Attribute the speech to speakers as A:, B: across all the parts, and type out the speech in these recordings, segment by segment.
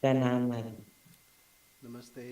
A: प्रणाम मैम।
B: नमस्ते।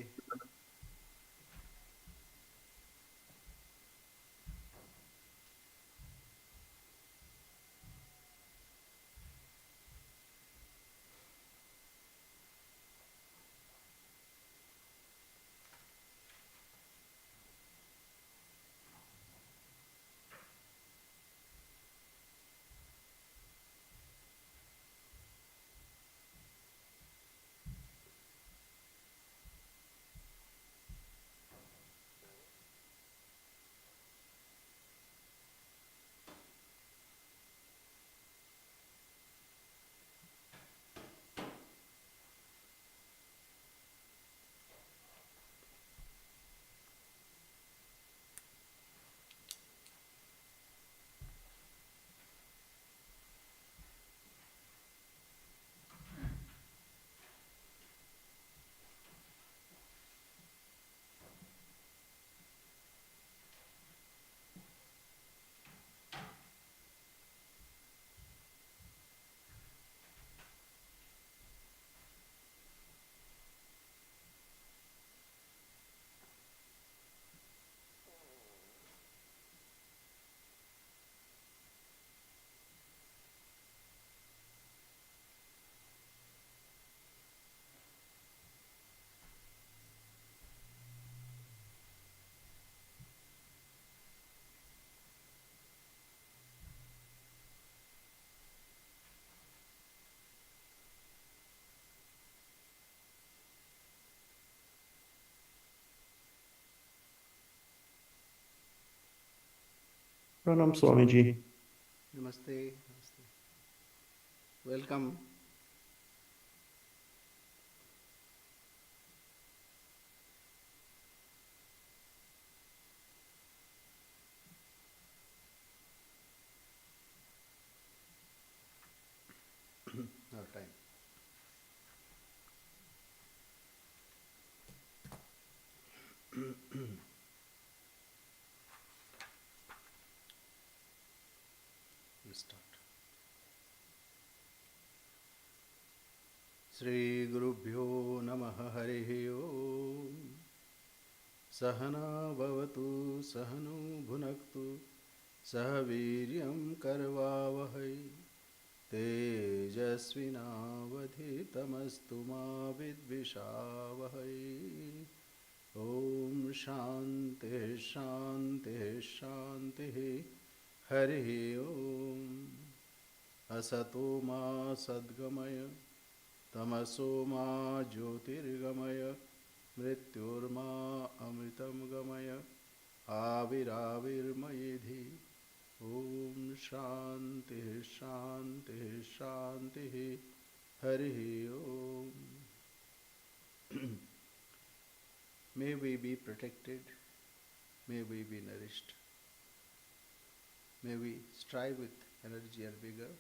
C: Pranam Swamiji.
B: नमस्ते। नमस्ते। Welcome. Our time. We'll start. Sri Gurubhyo Namaha Harihi Om. Sahana Bhavatu Sahanu Bhunaktu Sahaviryam Karvavahai Tejasvinavadhitamastu ma vidvishavahai. Om Shanti Shanti Shanti Hari Om. Asato ma sadgamaya tamaso ma jyotirgamaya mrityurma amritam gamaya avirāvirmayedhi. Om Shanti Shanti Shanti Hari Om. May we be protected, may we be nourished, may we strive with energy and vigor,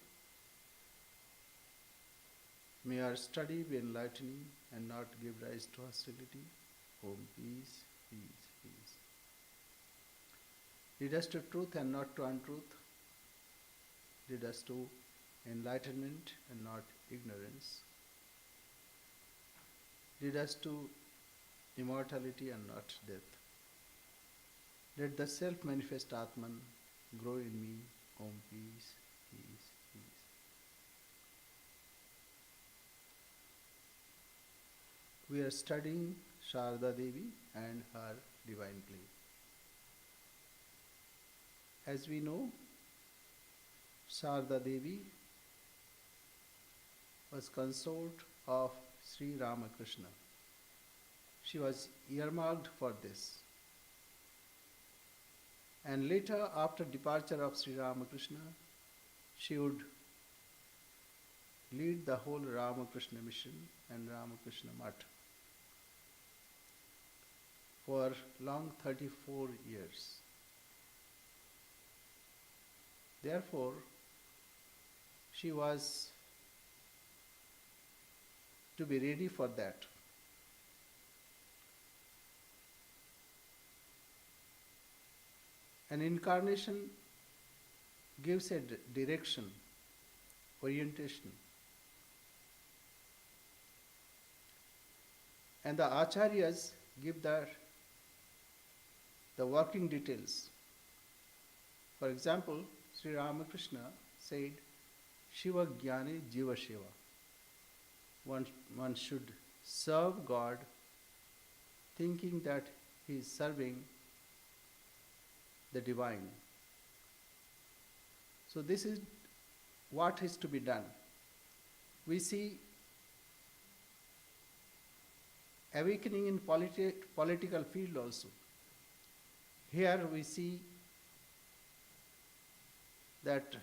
B: may our study be enlightening and not give rise to hostility. Om peace, peace, peace. Lead us to truth and not to untruth. Lead us to enlightenment and not ignorance. Lead us to immortality and not death. Let the self-manifest Atman grow in me. Om peace, peace, peace. We are studying Saarada Devi and her divine play. As we know, Saarada Devi was consort of Sri Ramakrishna. She was earmarked for this. And later, after departure of Sri Ramakrishna, she would lead the whole Ramakrishna mission and Ramakrishna Math for long 34 years. Therefore, she was to be ready for that. An incarnation gives a direction, orientation. And the acharyas give the working details. For example, Sri Ramakrishna said, Shiva Jnane Jiva Shiva. One should serve God thinking that he is serving the divine. So this is what is to be done. We see awakening in political field also. Here we see that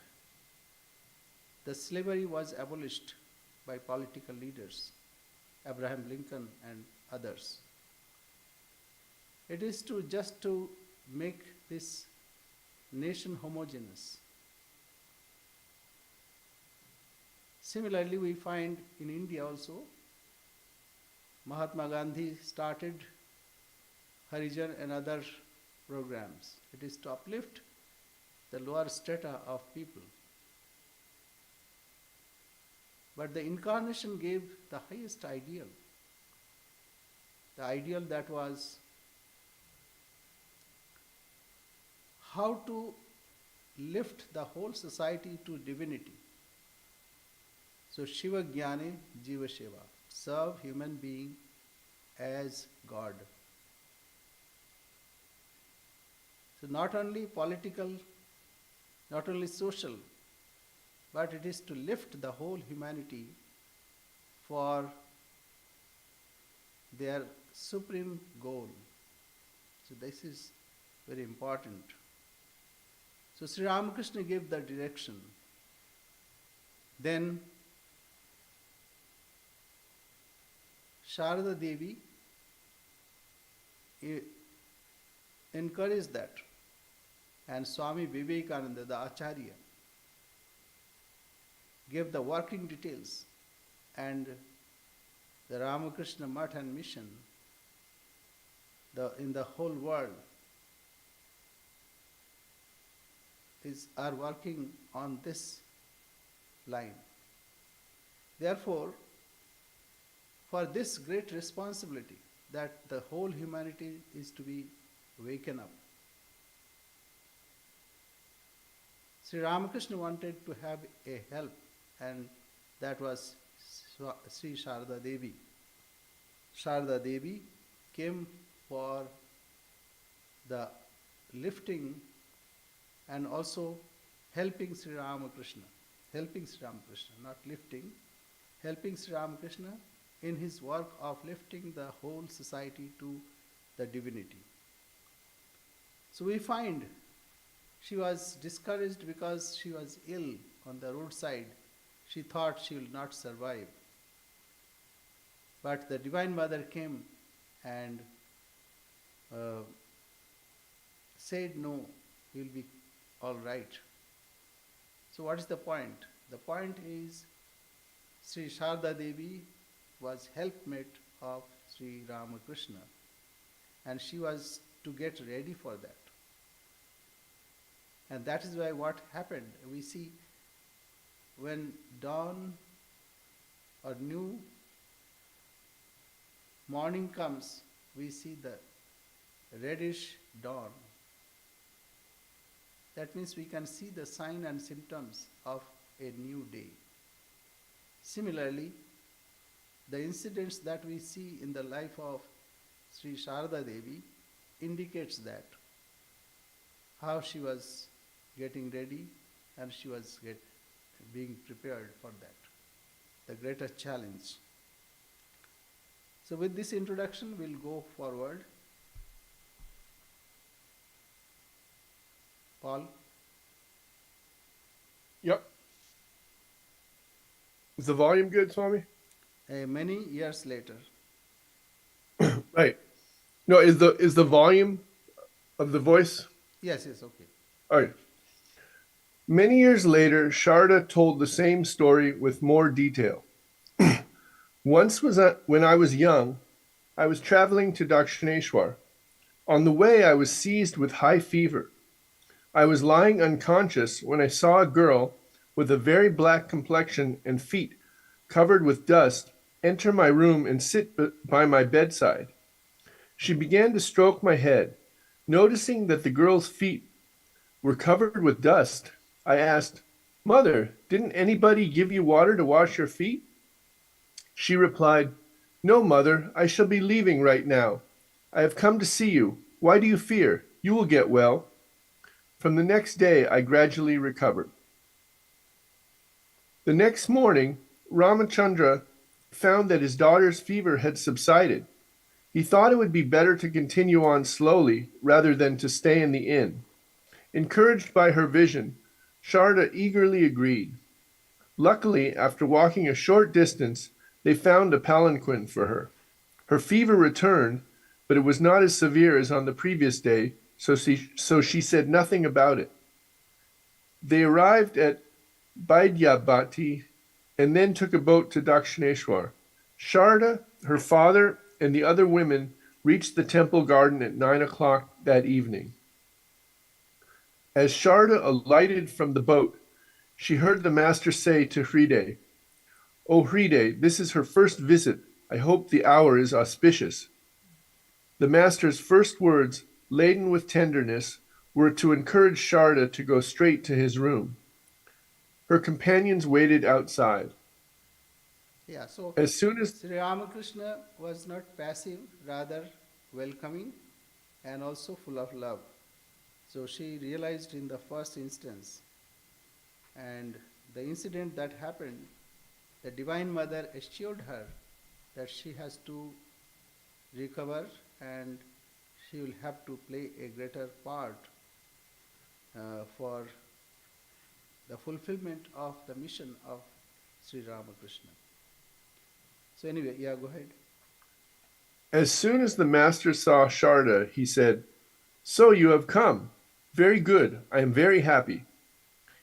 B: the slavery was abolished by political leaders, Abraham Lincoln and others. It is just to make this nation homogeneous. Similarly, we find in India also, Mahatma Gandhi started Harijan and other programs. It is to uplift the lower strata of people. But the incarnation gave the highest ideal. The ideal that was how to lift the whole society to divinity. So Shiva Jnane Jiva Shiva. Serve human being as God. So not only political, not only social, but it is to lift the whole humanity for their supreme goal. So this is very important. So Sri Ramakrishna gave the direction. Then Saarada Devi encouraged that, and Swami Vivekananda, the Acharya, gave the working details, and the Ramakrishna Math and Mission in the whole world are working on this line. Therefore, for this great responsibility that the whole humanity is to be waken up, Sri Ramakrishna wanted to have a help, and that was Sri Saarada Devi. Saarada Devi came for the lifting and also helping Sri Ramakrishna, not lifting, helping Sri Ramakrishna in his work of lifting the whole society to the divinity. So we find she was discouraged because she was ill on the roadside. She thought she will not survive. But the Divine Mother came and said, no, you will be all right. So what is the point? The point is Sri Saarada Devi was helpmate of Sri Ramakrishna, and she was to get ready for that. And that is why what happened, we see when dawn or new morning comes, we see the reddish dawn. That means we can see the sign and symptoms of a new day. Similarly, the incidents that we see in the life of Sri Saarada Devi indicates that, how she was getting ready and she was being prepared for that, the greatest challenge. So with this introduction, we'll go forward. Paul?
A: Yep. Is the volume good, Swami?
B: Many years later.
A: Right. No, is the volume of the voice?
B: Yes, okay.
A: All right. Many years later, Sharda told the same story with more detail. Once when I was young, I was traveling to Dakshineshwar. On the way, I was seized with high fever. I was lying unconscious when I saw a girl with a very black complexion and feet covered with dust enter my room and sit by my bedside. She began to stroke my head. Noticing that the girl's feet were covered with dust, I asked, "Mother, didn't anybody give you water to wash your feet?" She replied, "No, mother, I shall be leaving right now. I have come to see you. Why do you fear? You will get well." From the next day, I gradually recovered. The next morning, Ramachandra found that his daughter's fever had subsided. He thought it would be better to continue on slowly rather than to stay in the inn. Encouraged by her vision, Sharda eagerly agreed. Luckily, after walking a short distance, they found a palanquin for her. Her fever returned, but it was not as severe as on the previous day, so she said nothing about it. They arrived at Baidyabati and then took a boat to Dakshineshwar. Sharda, her father, and the other women reached the temple garden at 9 o'clock that evening. As Sharda alighted from the boat, she heard the master say to Hriday, "O Hriday, this is her first visit. I hope the hour is auspicious." The master's first words, laden with tenderness, were to encourage Sharda to go straight to his room. Her companions waited outside.
B: Yeah, so
A: As soon as
B: Sri Ramakrishna was not passive, rather welcoming and also full of love. So she realized in the first instance, and the incident that happened, the Divine Mother assured her that she has to recover and she will have to play a greater part for the fulfillment of the mission of Sri Ramakrishna. So anyway, yeah, go ahead.
A: as soon as the master saw Sharda, he said, "So you have come. Very good. I am very happy."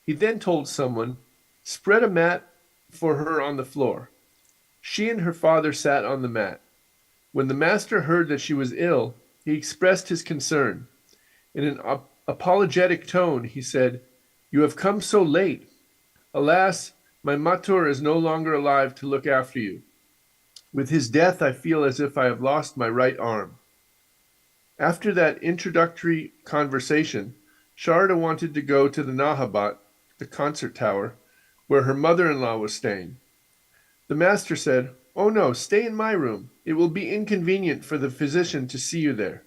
A: He then told someone, "Spread a mat for her on the floor." She and her father sat on the mat. When the master heard that she was ill, he expressed his concern. In an apologetic tone, he said, "You have come so late. Alas, my matur is no longer alive to look after you. With his death, I feel as if I have lost my right arm." After that introductory conversation, Sharda wanted to go to the Nahabat, the concert tower, where her mother-in-law was staying. The master said, "Oh no, stay in my room. It will be inconvenient for the physician to see you there."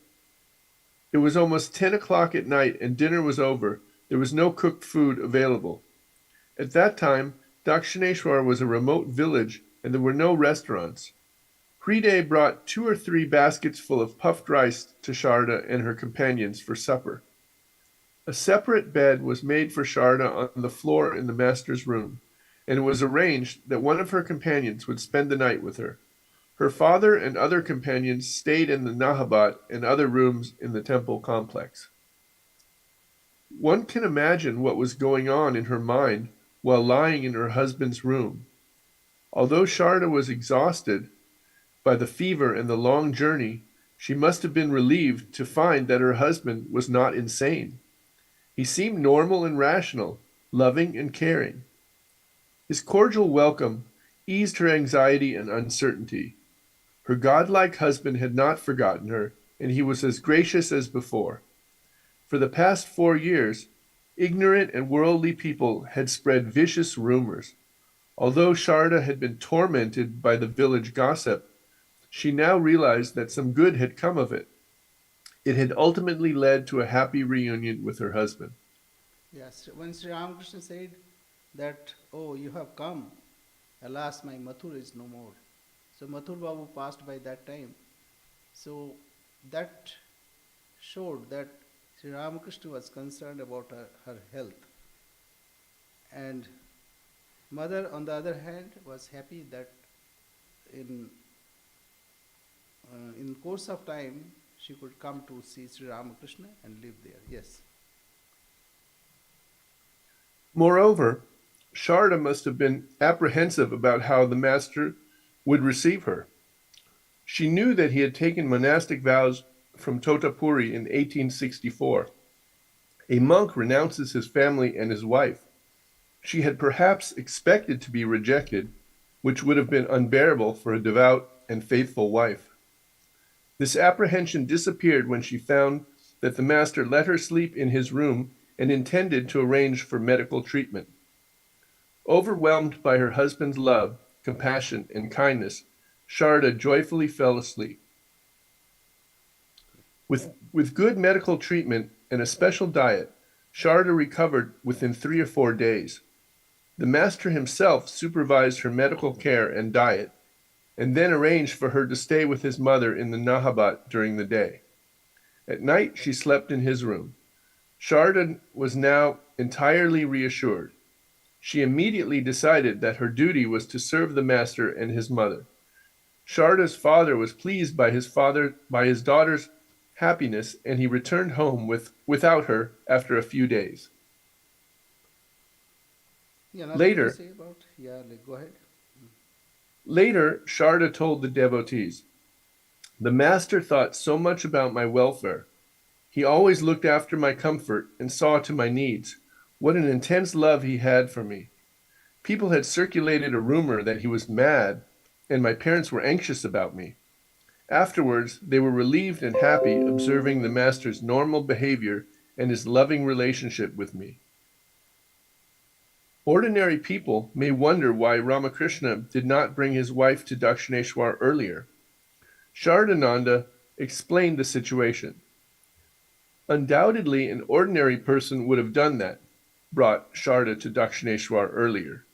A: It was almost 10 o'clock at night and dinner was over. There was no cooked food available. At that time, Dakshineshwar was a remote village and there were no restaurants. Hriday brought 2 or 3 baskets full of puffed rice to Sharda and her companions for supper. A separate bed was made for Sharda on the floor in the master's room, and it was arranged that one of her companions would spend the night with her. Her father and other companions stayed in the Nahabat and other rooms in the temple complex. One can imagine what was going on in her mind while lying in her husband's room. Although Sharda was exhausted by the fever and the long journey, she must have been relieved to find that her husband was not insane. He seemed normal and rational, loving and caring. His cordial welcome eased her anxiety and uncertainty. Her godlike husband had not forgotten her, and he was as gracious as before. For the past 4 years, ignorant and worldly people had spread vicious rumors. Although Sharda had been tormented by the village gossip, she now realized that some good had come of it. It had ultimately led to a happy reunion with her husband.
B: Yes, when Sri Ramakrishna said that, "Oh, you have come, alas, my Mathur is no more." So Mathur Babu passed by that time. So that showed that Sri Ramakrishna was concerned about her health. And mother, on the other hand, was happy that in in course of time she could come to see Sri Ramakrishna and live there. Yes.
A: Moreover, Sharda must have been apprehensive about how the master would receive her. She knew that he had taken monastic vows from Totapuri in 1864. A monk renounces his family and his wife. She had perhaps expected to be rejected, which would have been unbearable for a devout and faithful wife. This apprehension disappeared when she found that the master let her sleep in his room and intended to arrange for medical treatment. Overwhelmed by her husband's love, compassion, and kindness, Sharda joyfully fell asleep. With good medical treatment and a special diet, Sharda recovered within 3 or 4 days. The master himself supervised her medical care and diet, and then arranged for her to stay with his mother in the Nahabat during the day. At night, she slept in his room. Sharda was now entirely reassured. She immediately decided that her duty was to serve the master and his mother. Sharda's father was pleased by his daughter's happiness, and he returned home without her after a few days.
B: Yeah, nothing to
A: Later,
B: say about. Yeah, like, go ahead.
A: later, Sharda told the devotees, "The master thought so much about my welfare. He always looked after my comfort and saw to my needs. What an intense love he had for me. People had circulated a rumor that he was mad, and my parents were anxious about me. Afterwards, they were relieved and happy observing the master's normal behavior and his loving relationship with me." Ordinary people may wonder why Ramakrishna did not bring his wife to Dakshineshwar earlier. Shardananda explained the situation. Undoubtedly, an ordinary person would have done that, brought Sharda to Dakshineshwar earlier.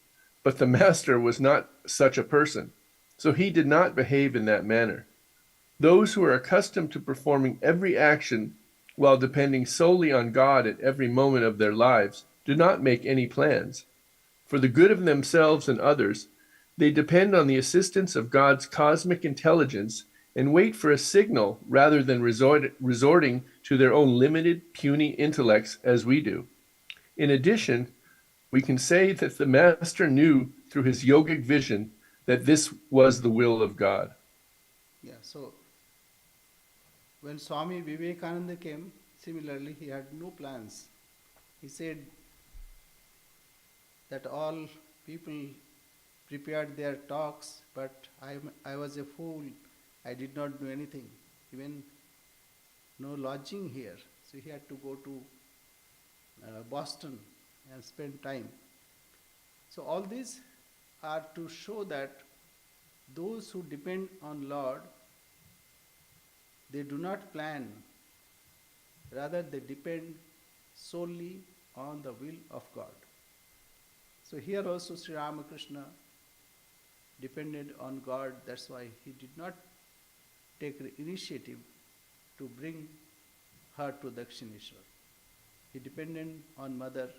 A: But the master was not such a person, so he did not behave in that manner. Those who are accustomed to performing every action while depending solely on God at every moment of their lives do not make any plans. For the good of themselves and others, they depend on the assistance of God's cosmic intelligence and wait for a signal rather than resorting to their own limited, puny intellects as we do. In addition, we can say that the Master knew through his yogic vision that this was the will of God.
B: Yeah, so when Swami Vivekananda came, similarly, he had no plans. He said that all people prepared their talks, but I was a fool. I did not do anything. Even no lodging here. So he had to go to Boston and spend time. So all these are to show that those who depend on Lord, they do not plan, rather they depend solely on the will of God. So here also Sri Ramakrishna depended on God, that's why he did not take the initiative to bring her to Dakshineshwar. He depended on mother.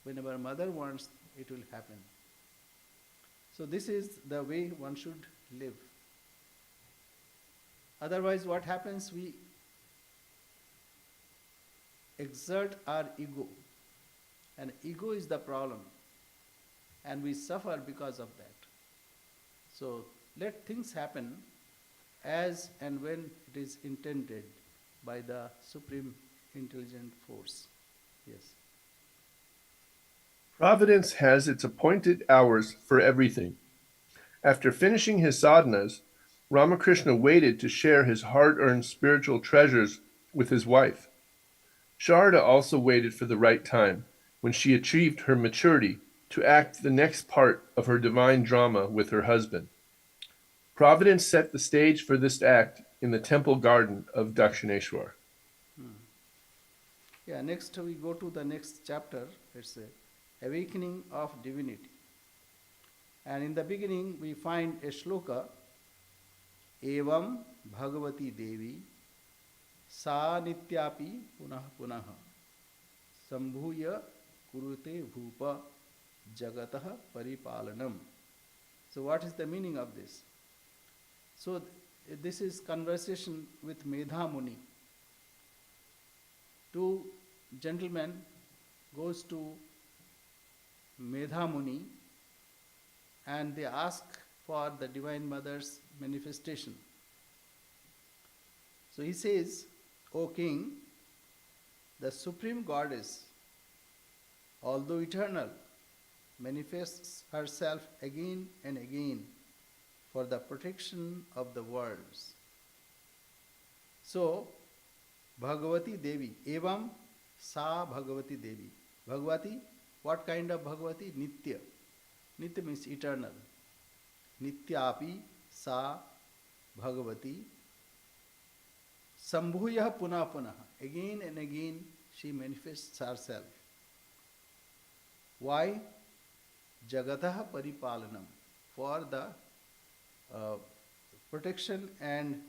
B: Whenever mother wants, it will happen. So this is the way one should live. Otherwise what happens, we exert our ego, and ego is the problem, and we suffer because of that. So let things happen as and when it is intended by the Supreme Intelligent Force. Yes.
A: Providence has its appointed hours for everything. After finishing his sadhanas, Ramakrishna waited to share his hard-earned spiritual treasures with his wife. Sharda also waited for the right time, when she achieved her maturity, to act the next part of her divine drama with her husband. Providence set the stage for this act in the temple garden of Dakshineshwar.
B: Yeah, next we go to the next chapter. It's a awakening of divinity. And in the beginning we find a shloka, Evam Bhagavati Devi Sa Nityapi Punah Punah Sambhuya Kurute Bhupa Jagatah Paripalanam. So what is the meaning of this? So this is conversation with Medha Muni. Two gentlemen goes to Medha Muni and they ask for the Divine Mother's manifestation. So he says, O King, the Supreme Goddess, although eternal, manifests herself again and again for the protection of the worlds. So, Bhagavati Devi, Evam Sa Bhagavati Devi. Bhagavati, what kind of Bhagavati? Nitya. Nitya means eternal. Nityapi Sa Bhagavati. Sambhuya Punah Punah. Again and again she manifests herself. Why? Jagatah Paripalanam. For the protection and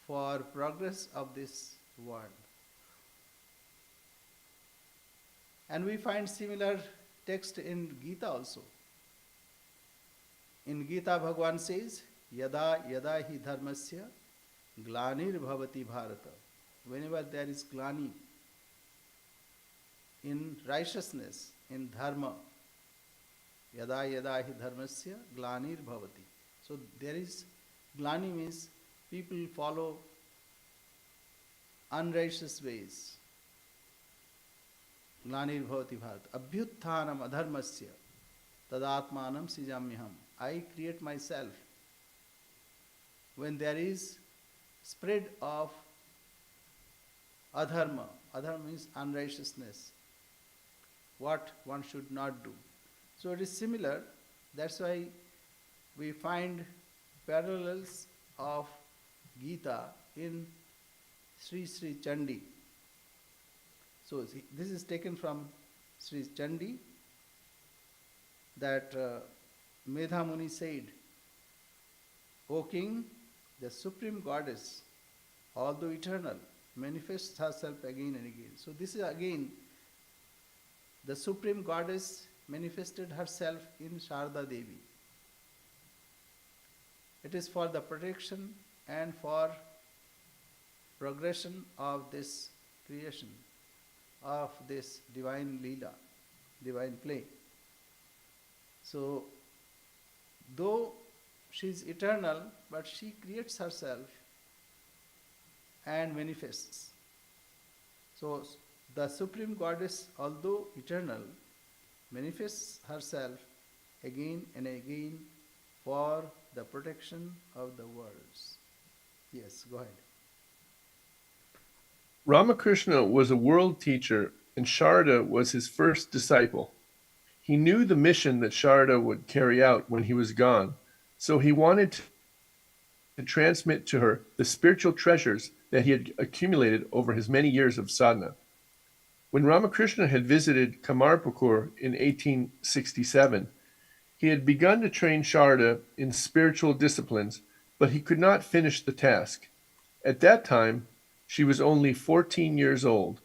B: for progress of this world. And we find similar text in Gita also. In Gita, Bhagavan says, Yada yada hi dharmasya glanir bhavati bharata. Whenever there is glani in righteousness, in dharma, yada yada hi dharmasya glanir bhavati. So there is, glani means people follow unrighteous ways. Glanir bhavati bharat. Abhyutthanam adharmasya tadatmanam sijamyaham. I create myself. When there is spread of adharma, adharma means unrighteousness, what one should not do. So it is similar, that's why we find parallels of Gita in Sri Sri Chandi. So this is taken from Sri Chandi, that Medha Muni said, O king, the supreme goddess, although eternal, manifests herself again and again. So this is again, the supreme goddess manifested herself in Saarada Devi. It is for the protection and for progression of this creation, of this divine Leela, divine play. So, though she is eternal, but she creates herself and manifests. So, the Supreme Goddess, although eternal, manifests herself again and again for the protection of the worlds. Yes, go ahead.
A: Ramakrishna was a world teacher, and Sharda was his first disciple. He knew the mission that Sharda would carry out when he was gone, so he wanted to transmit to her the spiritual treasures that he had accumulated over his many years of sadhana. When Ramakrishna had visited Kamarpukur in 1867, he had begun to train Sharda in spiritual disciplines, but he could not finish the task. At that time, she was only 14 years old,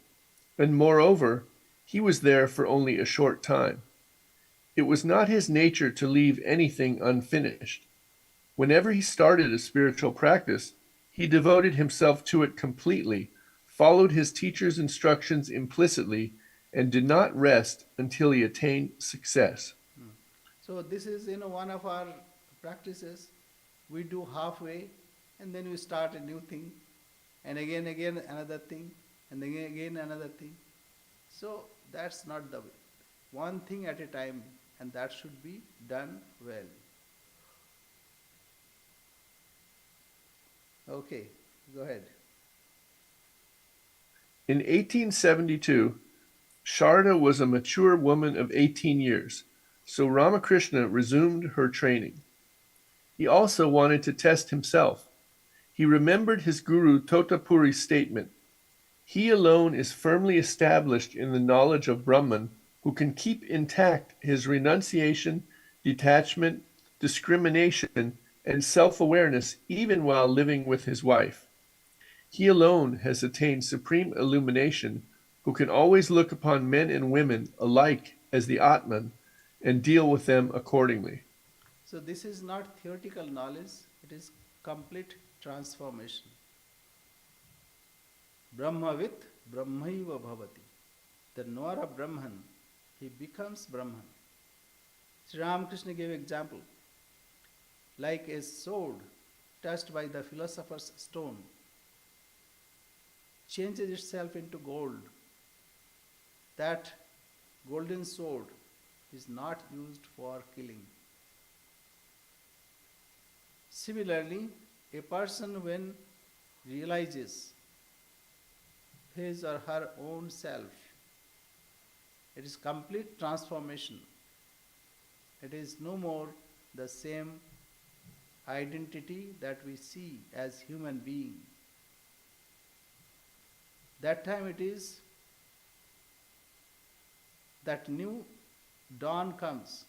A: and moreover, he was there for only a short time. It was not his nature to leave anything unfinished. Whenever he started a spiritual practice, he devoted himself to it completely, followed his teacher's instructions implicitly, and did not rest until he attained success.
B: So this is one of our practices. We do halfway, and then we start a new thing, and again another thing, and again another thing. So that's not the way. One thing at a time, and that should be done well. Okay, go ahead.
A: In 1872, Sharda was a mature woman of 18 years, so Ramakrishna resumed her training. He also wanted to test himself. He remembered his guru Totapuri's statement, "He alone is firmly established in the knowledge of Brahman who can keep intact his renunciation, detachment, discrimination, and self-awareness even while living with his wife. He alone has attained supreme illumination who can always look upon men and women alike as the Atman and deal with them accordingly."
B: So this is not theoretical knowledge, it is complete transformation. Brahmavit Brahmaiva Bhavati. The knower of Brahman, he becomes Brahman. Sri Ramakrishna gave example. Like a sword touched by the philosopher's stone changes itself into gold. That golden sword is not used for killing. Similarly, a person when realizes his or her own self, it is complete transformation. It is no more the same identity that we see as human being. That time it is that new dawn comes.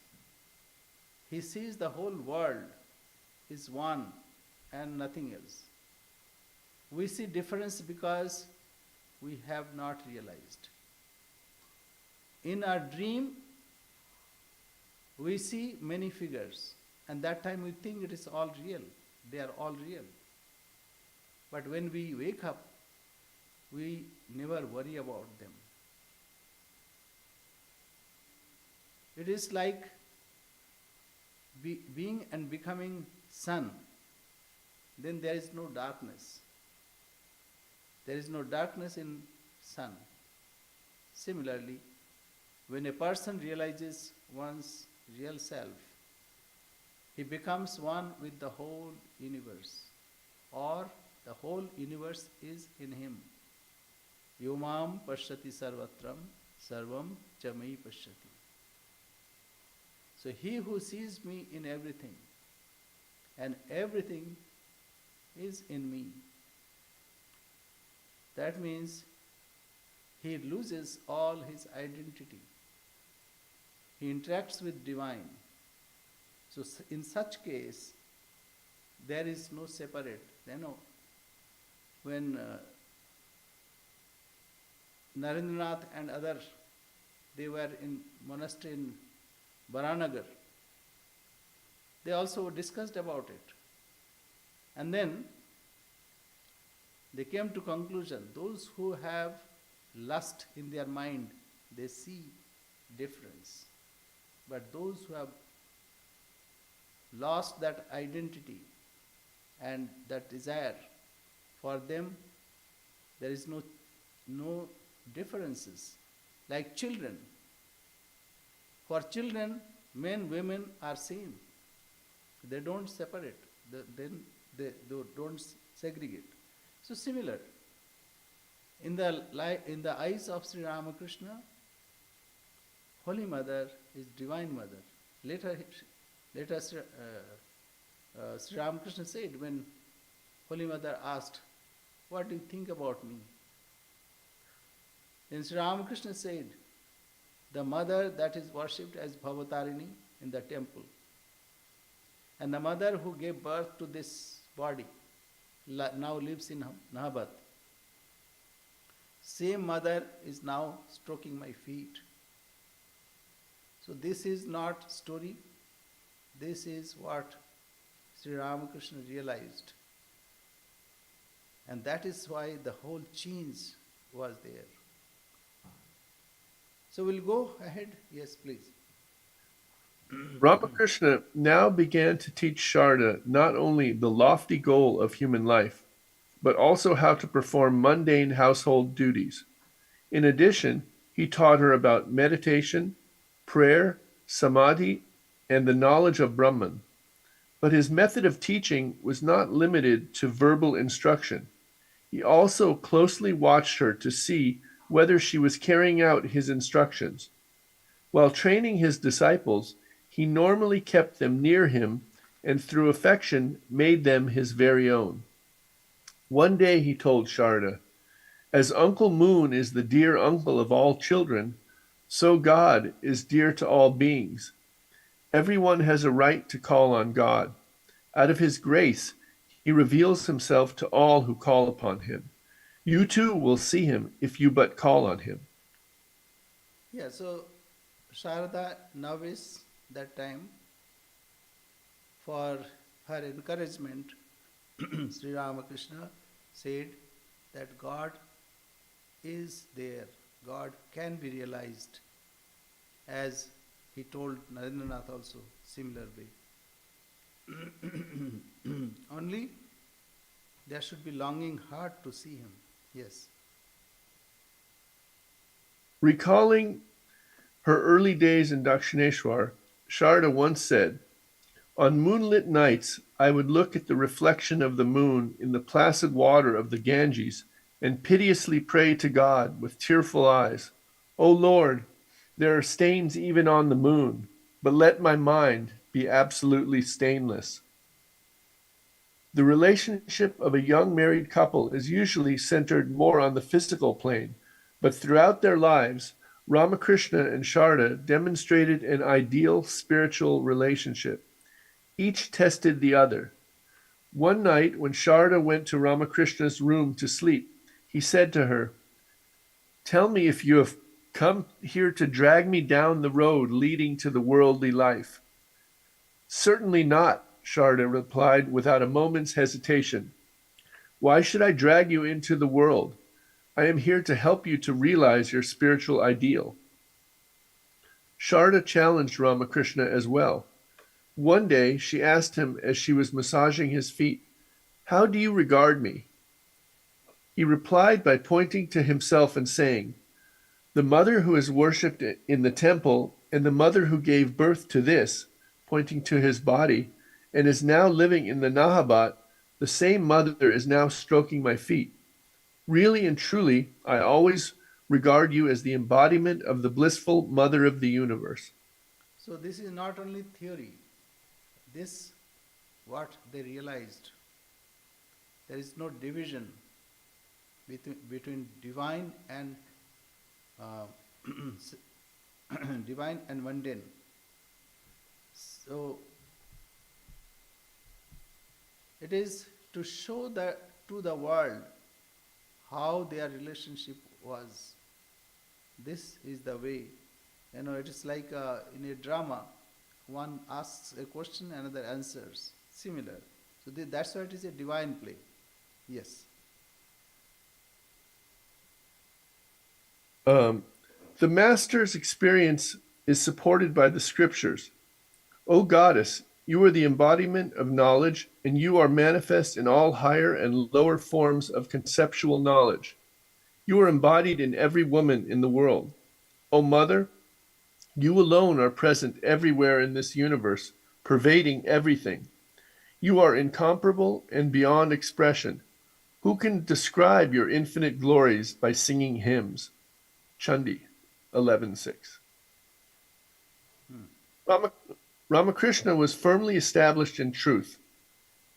B: He sees the whole world is one and nothing else. We see difference because we have not realized. In our dream, we see many figures, and that time we think it is all real. They are all real. But when we wake up, we never worry about them. It is like being and becoming sun. Then there is no darkness. There is no darkness in sun. Similarly, when a person realizes one's real self, he becomes one with the whole universe, or the whole universe is in him. Yomam pashyati sarvatram sarvam chamai pashyati. So he who sees me in everything, and everything is in me. That means he loses all his identity. He interacts with divine. So in such case, there is no separate. When Narendranath and others, they were in monastery in Baranagar, they also discussed about it. And then they came to conclusion, those who have lust in their mind, they see difference. But those who have lost that identity and that desire, for them there is no differences. Like children. For children, men, women are same. They don't separate. They don't segregate. So similar. In the eyes of Sri Ramakrishna, Holy Mother is Divine Mother. Later Sri Ramakrishna said, when Holy Mother asked, "What do you think about me?" Then Sri Ramakrishna said, the mother that is worshipped as Bhavatarini in the temple, and the mother who gave birth to this body now lives in Nahabat. Same mother is now stroking my feet. So this is not story. This is what Sri Ramakrishna realized. And that is why the whole change was there. So we'll go ahead. Yes, please.
A: Ramakrishna now began to teach Sharda not only the lofty goal of human life, but also how to perform mundane household duties. In addition, he taught her about meditation, prayer, samadhi, and the knowledge of Brahman. But his method of teaching was not limited to verbal instruction. He also closely watched her to see whether she was carrying out his instructions. While training his disciples, he normally kept them near him and through affection made them his very own. One day he told Sharda, "As Uncle Moon is the dear uncle of all children, so God is dear to all beings. Everyone has a right to call on God. Out of his grace, he reveals himself to all who call upon him. You too will see him if you but call on him."
B: Yeah, so Sharada novice that time, for her encouragement, Sri Ramakrishna said that God is there. God can be realized, as he told Narendranath also, similar way. Only there should be longing heart to see him. Yes.
A: Recalling her early days in Dakshineshwar, Sharda once said, "On moonlit nights, I would look at the reflection of the moon in the placid water of the Ganges and piteously pray to God with tearful eyes, 'O Lord, there are stains even on the moon, but let my mind be absolutely stainless.'" The relationship of a young married couple is usually centered more on the physical plane, but throughout their lives, Ramakrishna and Sharda demonstrated an ideal spiritual relationship. Each tested the other. One night, when Sharda went to Ramakrishna's room to sleep, he said to her, "Tell me if you have come here to drag me down the road leading to the worldly life." "Certainly not," Sharda replied without a moment's hesitation. "Why should I drag you into the world? I am here to help you to realize your spiritual ideal." Sharda challenged Ramakrishna as well. One day she asked him as she was massaging his feet, "How do you regard me?" He replied by pointing to himself and saying, "The mother who is worshipped in the temple and the mother who gave birth to this," pointing to his body, "and is now living in the Nahabat, the same mother is now stroking my feet. Really and truly, I always regard you as the embodiment of the blissful mother of the universe."
B: So this is not only theory. This what they realized. There is no division between divine and uh, divine and mundane. So it is to show that to the world how their relationship was. This is the way. It is like in a drama, one asks a question, another answers. Similar. So that's why it is a divine play. Yes.
A: Um, the Master's experience is supported by the scriptures. "O Goddess, you are the embodiment of knowledge, and you are manifest in all higher and lower forms of conceptual knowledge. You are embodied in every woman in the world. O Mother, you alone are present everywhere in this universe, pervading everything. You are incomparable and beyond expression. Who can describe your infinite glories by singing hymns?" Chandi 11:6. Rama, Ramakrishna was firmly established in truth.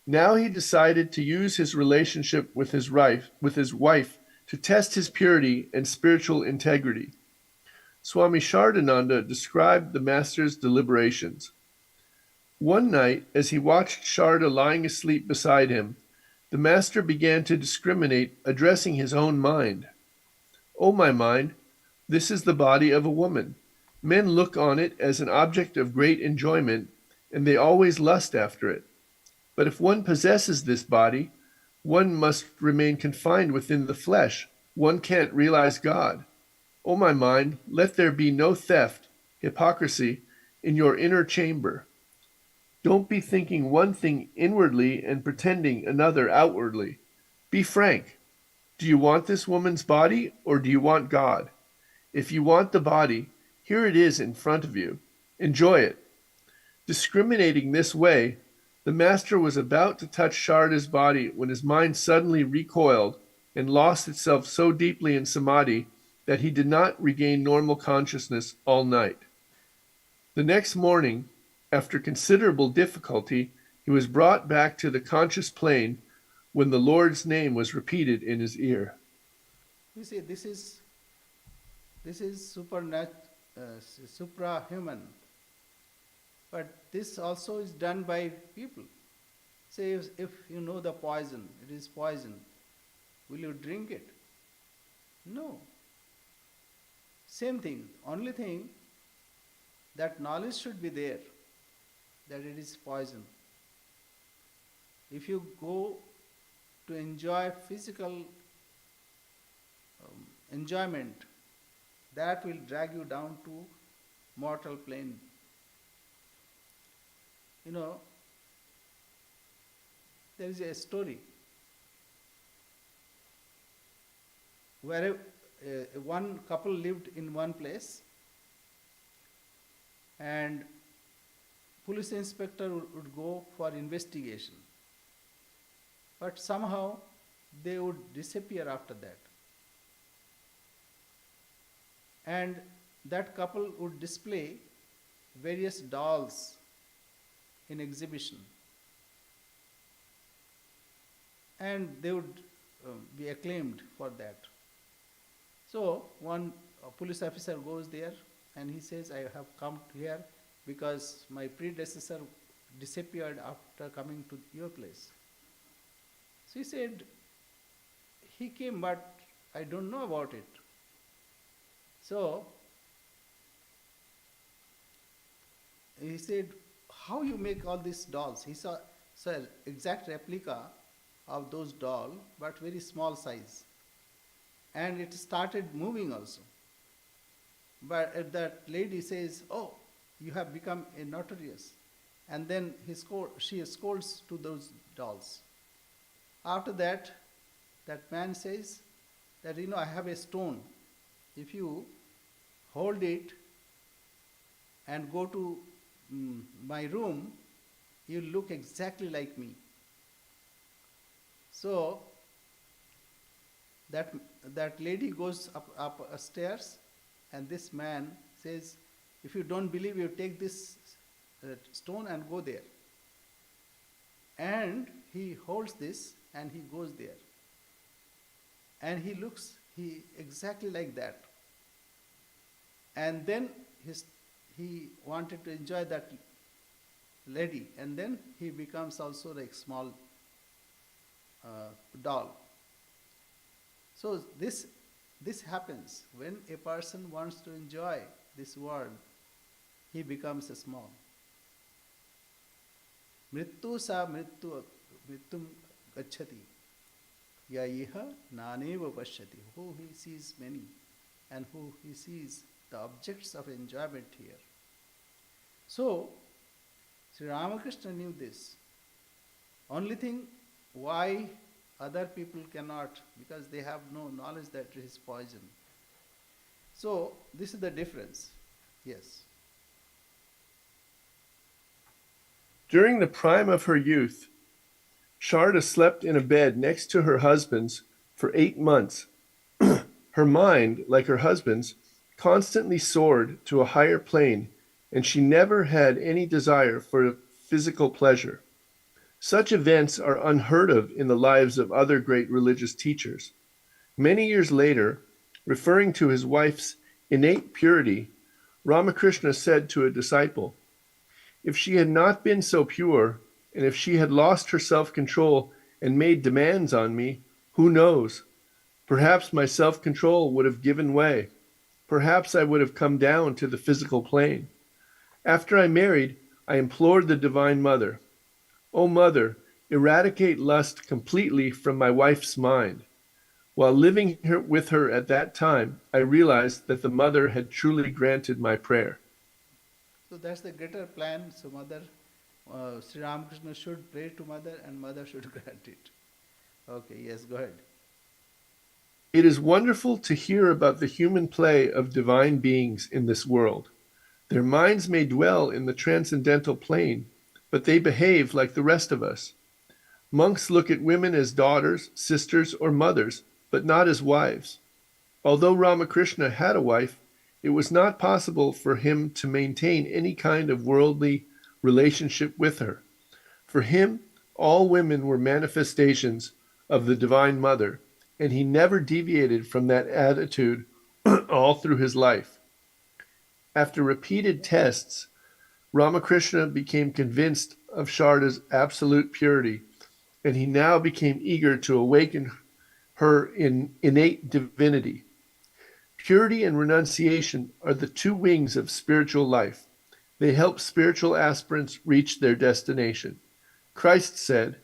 A: Now he decided to use his relationship with his wife to test his purity and spiritual integrity. Swami Shardananda described the master's deliberations. One night, as he watched Sharda lying asleep beside him, the master began to discriminate, addressing his own mind. "O my mind, this is the body of a woman. Men look on it as an object of great enjoyment, and they always lust after it. But if one possesses this body, one must remain confined within the flesh. One can't realize God. O my mind, let there be no theft, hypocrisy, in your inner chamber. Don't be thinking one thing inwardly and pretending another outwardly. Be frank. Do you want this woman's body, or do you want God? If you want the body, here it is in front of you. Enjoy it." Discriminating this way, the master was about to touch Sharda's body when his mind suddenly recoiled and lost itself so deeply in samadhi that he did not regain normal consciousness all night. The next morning, after considerable difficulty, he was brought back to the conscious plane when the Lord's name was repeated in his ear.
B: You see, this is suprahuman, but this also is done by people. Say if you know the poison, it is poison, will you drink it? No. Same thing. Only thing that knowledge should be there that it is poison. If you go to enjoy physical enjoyment, that will drag you down to mortal plane. There is a story where one couple lived in one place, and police inspector would go for investigation. But somehow they would disappear after that. And that couple would display various dolls in exhibition. And they would be acclaimed for that. So one police officer goes there and he says, I have come here because my predecessor disappeared after coming to your place. So he said, he came, but I don't know about it. So he said, how you make all these dolls? He saw exact replica of those dolls, but very small size. And it started moving also. But that lady says, oh, you have become a notorious. And then she scolds to those dolls. After that, that man says that, I have a stone. If you hold it and go to my room, you look exactly like me. So that lady goes up stairs, and this man says, if you don't believe, you take this stone and go there. And he holds this and he goes there. And he looks exactly like that. And then he wanted to enjoy that lady, and then he becomes also like small doll. So this happens when a person wants to enjoy this world, he becomes a small. Mrittu sa mrittum gacchati ya iha naneva pashyati. Who he sees many and who he sees the objects of enjoyment here. So Sri Ramakrishna knew this. Only thing why other people cannot, because they have no knowledge that it is poison. So this is the difference. Yes.
A: During the prime of her youth, Sharda slept in a bed next to her husband's for 8 months. Her mind, like her husband's, constantly soared to a higher plane, and she never had any desire for physical pleasure. Such events are unheard of in the lives of other great religious teachers. Many years later, referring to his wife's innate purity, Ramakrishna said to a disciple, if she had not been so pure, and if she had lost her self-control and made demands on me, who knows? Perhaps my self-control would have given way. Perhaps I would have come down to the physical plane. After I married, I implored the Divine Mother, O Mother, eradicate lust completely from my wife's mind. While living with her at that time, I realized that the Mother had truly granted my prayer.
B: So that's the greater plan. So Mother, Sri Ramakrishna should pray to Mother and Mother should grant it. Okay, yes, go ahead.
A: It is wonderful to hear about the human play of divine beings in this world. Their minds may dwell in the transcendental plane, but they behave like the rest of us. Monks look at women as daughters, sisters, or mothers, but not as wives. Although Ramakrishna had a wife, it was not possible for him to maintain any kind of worldly relationship with her. For him, all women were manifestations of the Divine Mother, and he never deviated from that attitude all through his life. After repeated tests, Ramakrishna became convinced of Sharda's absolute purity, and he now became eager to awaken her in innate divinity. Purity and renunciation are the two wings of spiritual life. They help spiritual aspirants reach their destination. Christ said,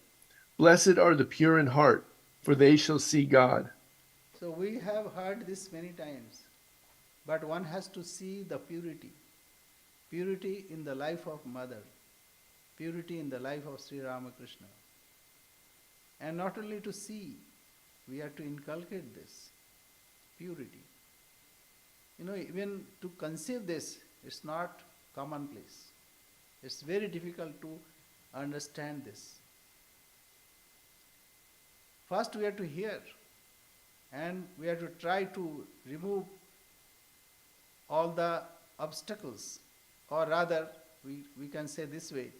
A: "Blessed are the pure in heart, for they shall see God."
B: So we have heard this many times, but one has to see the purity. Purity in the life of Mother, purity in the life of Sri Ramakrishna. And not only to see, we have to inculcate this purity. Even to conceive this, it's not commonplace. It's very difficult to understand this. First, we have to hear, and we have to try to remove all the obstacles, or rather, we can say this way,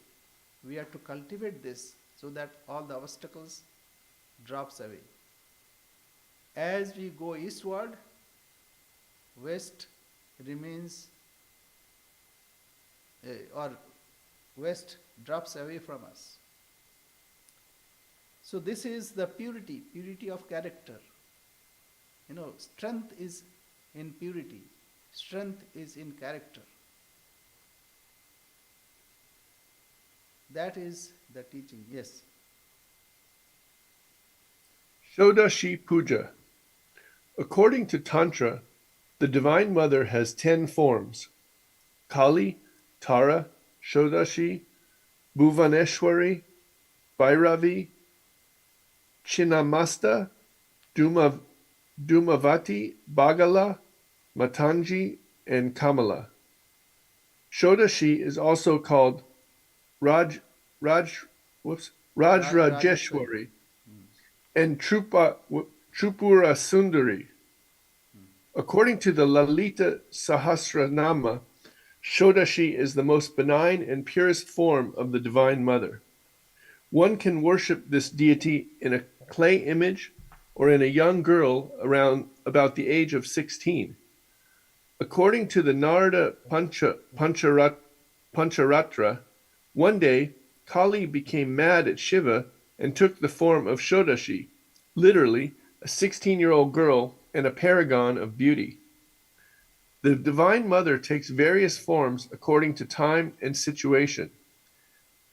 B: we have to cultivate this so that all the obstacles drops away. As we go eastward, west remains, or west drops away from us. So this is the purity of character. Strength is in purity. Strength is in character. That is the teaching. Yes.
A: Shodashi Puja. According to Tantra, the Divine Mother has 10 forms: Kali, Tara, Shodashi, Bhuvaneshwari, Bhairavi, Chinnamasta, Dhumavati, Bagala, Matangi, and Kamala. Shodashi is also called Raj, Raj,
B: Rajeshwari.
A: Rajrajeshwari and Tripura Sundari. According to the Lalita Sahasranama, Shodashi is the most benign and purest form of the Divine Mother. One can worship this deity in a clay image or in a young girl around about the age of 16. According to the Narada Pancharatra, one day Kali became mad at Shiva and took the form of Shodashi, literally a 16-year-old girl and a paragon of beauty. The Divine Mother takes various forms according to time and situation.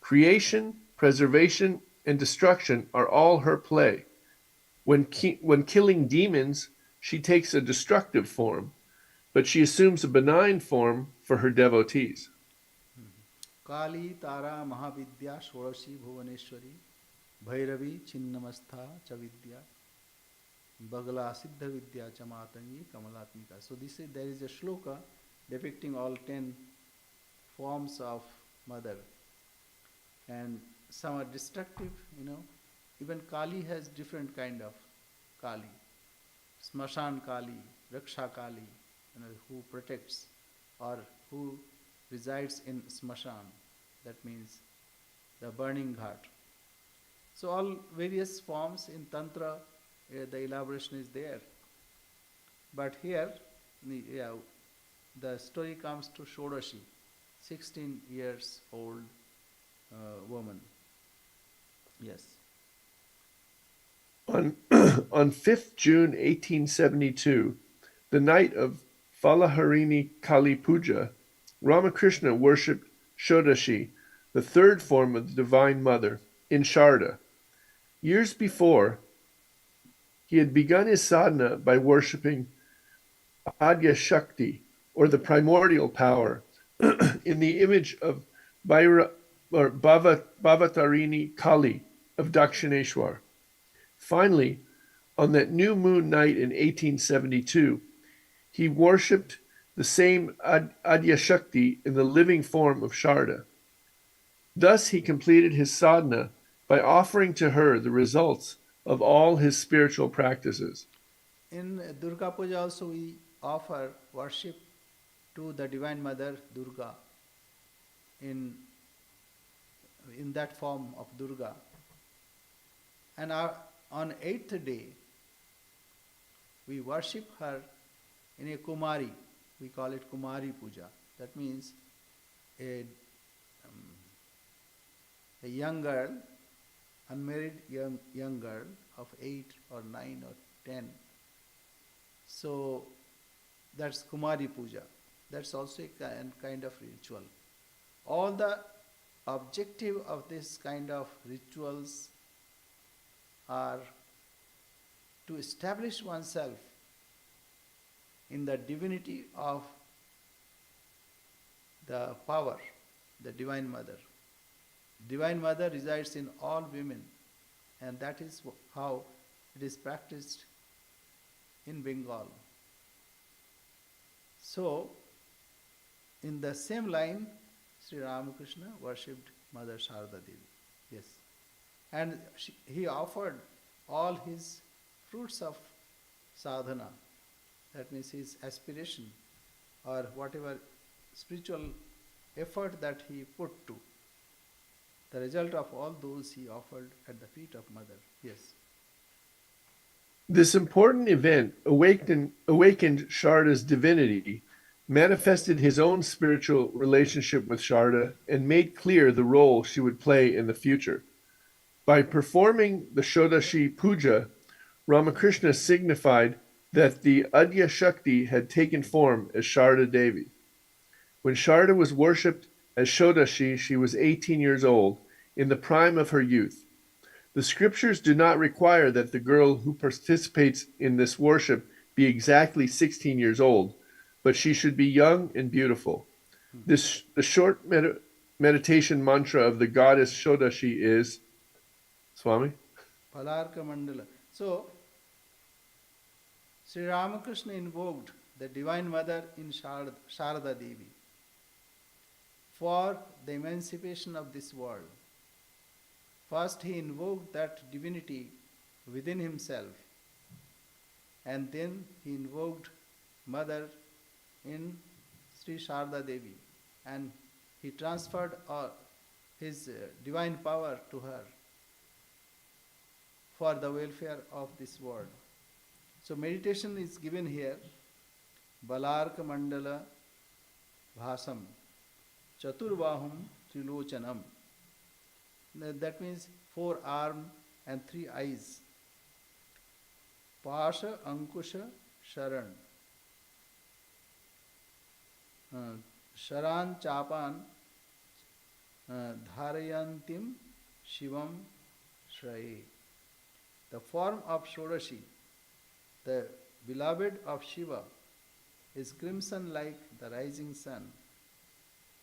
A: Creation, preservation, and destruction are all her play. When killing demons, she takes a destructive form, but she assumes a benign form for her devotees.
B: Kali, Tara, Mahavidya, Shodashi, Bhuvaneshwari, Bhairavi, Chinnamastha, Chavidya, Bagala, Siddha Vidya, Chamatangi, Kamalatmika. So there is a shloka depicting all 10 forms of mother. And some are destructive, Even Kali has different kind of Kali. Smashan Kali, Raksha Kali, who protects or who resides in Smashan. That means the burning ghat. So all various forms in Tantra, the elaboration is there. But here, the story comes to Shodashi, 16 years old woman. Yes.
A: On 5th June 1872, the night of Falaharini Kali Puja, Ramakrishna worshipped Shodashi, the third form of the Divine Mother, in Saarada. Years before, he had begun his sadhana by worshipping Adya Shakti, or the primordial power, in the image of Bhavatarini Kali of Dakshineshwar. Finally, on that new moon night in 1872, he worshipped the same Adyashakti in the living form of Saarada. Thus he completed his sadhana by offering to her the results of all his spiritual practices.
B: In Durga Puja also we offer worship to the Divine Mother Durga in that form of Durga. And on 8th day, we worship her in a Kumari. We call it Kumari Puja. That means a young girl, unmarried young girl of 8 or 9 or 10. So that's Kumari Puja. That's also a kind of ritual. All the objective of this kind of rituals are to establish oneself in the divinity of the power, the Divine Mother. Divine Mother resides in all women, and that is how it is practiced in Bengal. So, in the same line, Sri Ramakrishna worshipped Mother Saarada Devi. Yes. And he offered all his fruits of sadhana, that means his aspiration or whatever spiritual effort that he put to. The result of all those he offered at the feet of Mother. Yes.
A: This important event awakened Sharda's divinity, manifested his own spiritual relationship with Sharda, and made clear the role she would play in the future. By performing the Shodashi Puja, Ramakrishna signified that the Adya Shakti had taken form as Saarada Devi. When Sharda was worshipped as Shodashi, she was 18 years old, in the prime of her youth. The scriptures do not require that the girl who participates in this worship be exactly 16 years old, but she should be young and beautiful. The short meditation mantra of the goddess Shodashi is, Swami?
B: Palarka Mandala. So, Sri Ramakrishna invoked the Divine Mother in Saarada Devi for the emancipation of this world. First, he invoked that divinity within himself, and then he invoked Mother in Sri Saarada Devi, and he transferred his divine power to her for the welfare of this world. So meditation is given here, Balarka Mandala Bhasam, Chaturbahum Trilochanam. That means 4 arms and 3 eyes. Pasha Ankusha Sharan. Sharan Chapan Dharayantim Shivam Shraye. The form of Shodashi, the beloved of Shiva, is crimson like the rising sun.